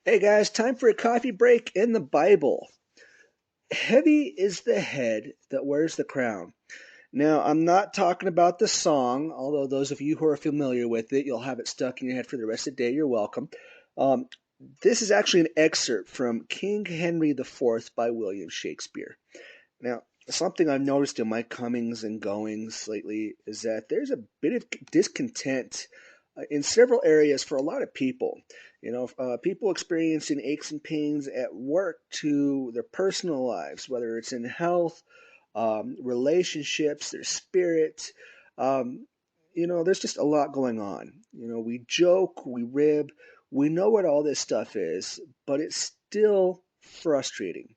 Hey guys, time for a coffee break in the Bible. Heavy is the head that wears the crown. Now, I'm not talking about the song, although those of you who are familiar with it, you'll have it stuck in your head for the rest of the day. You're welcome. Um, this is actually an excerpt from King Henry IV by William Shakespeare. Now, something I've noticed in my comings and goings lately is that there's a bit of discontent in several areas for a lot of people. People experiencing aches and pains at work to their personal lives, whether it's in health, relationships, their spirit. Um, there's just a lot going on. We joke, we rib, we know what all this stuff is, but it's still frustrating.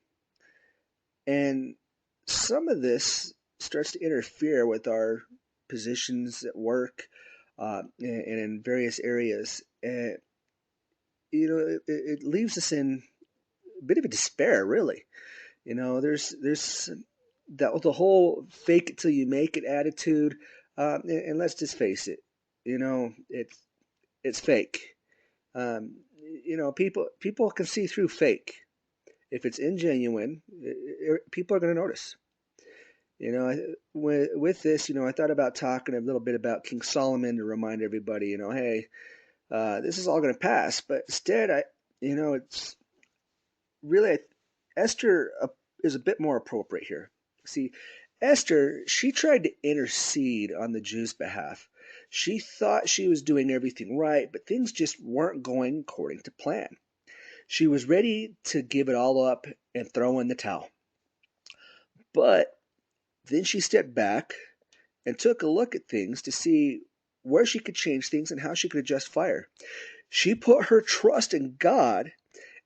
And some of this starts to interfere with our positions at work and in various areas. And, it leaves us in a bit of a despair, really. There's that the whole fake it till you make it attitude. And let's just face it, it's fake. People can see through fake. If it's ingenuine, people are going to notice. With this, I thought about talking a little bit about King Solomon to remind everybody, hey, this is all going to pass. But instead, it's really Esther is a bit more appropriate here. See, Esther, she tried to intercede on the Jews' behalf. She thought she was doing everything right, but things just weren't going according to plan. She was ready to give it all up and throw in the towel. But then she stepped back and took a look at things to see where she could change things and how she could adjust fire. She put her trust in God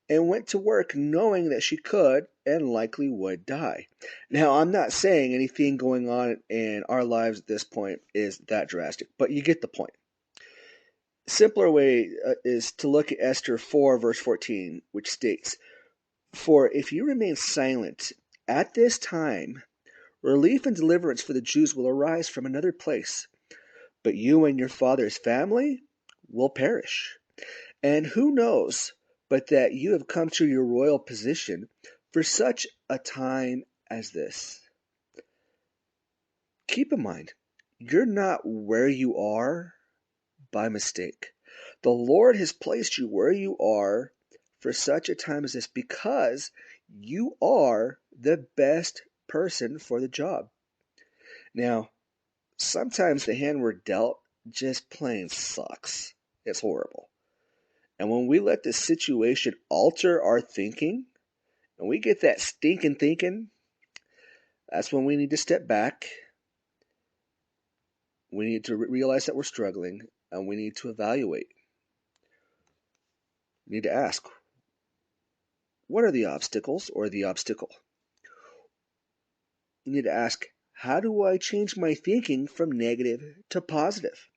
and went to work knowing that she could and likely would die. Now, I'm not saying anything going on in our lives at this point is that drastic, but you get the point. Simpler way is to look at Esther 4, verse 14, which states, "For if you remain silent at this time, relief and deliverance for the Jews will arise from another place, but you and your father's family will perish. And who knows but that you have come to your royal position for such a time as this?" Keep in mind, you're not where you are by mistake. The Lord has placed you where you are for such a time as this because you are the best person for the job. Now, sometimes the hand we're dealt just plain sucks. It's horrible. And when we let the situation alter our thinking, and we get that stinking thinking, that's when we need to step back. We need to realize that we're struggling, and we need to evaluate. We need to ask, what are the obstacles or the obstacle? You need to ask, how do I change my thinking from negative to positive?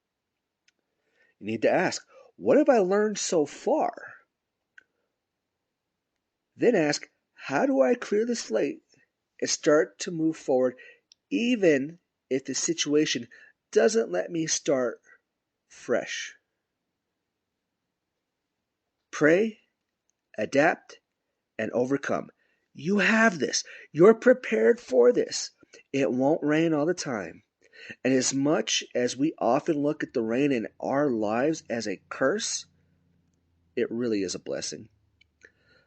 You need to ask, what have I learned so far? Then ask, how do I clear the slate and start to move forward even if the situation doesn't let me start fresh? Pray, adapt, and overcome. You have this. You're prepared for this. It won't rain all the time. And as much as we often look at the rain in our lives as a curse, it really is a blessing.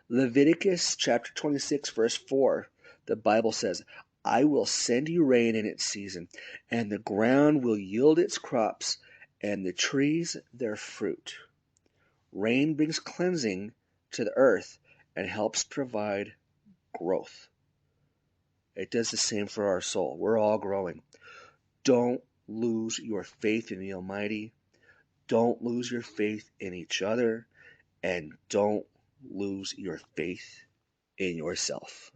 Leviticus chapter 26, verse 4, the Bible says, "I will send you rain in its season, and the ground will yield its crops, and the trees their fruit." Rain brings cleansing to the earth and helps provide growth. It does the same for our soul. We're all growing. Don't lose your faith in the Almighty. Don't lose your faith in each other. And don't lose your faith in yourself.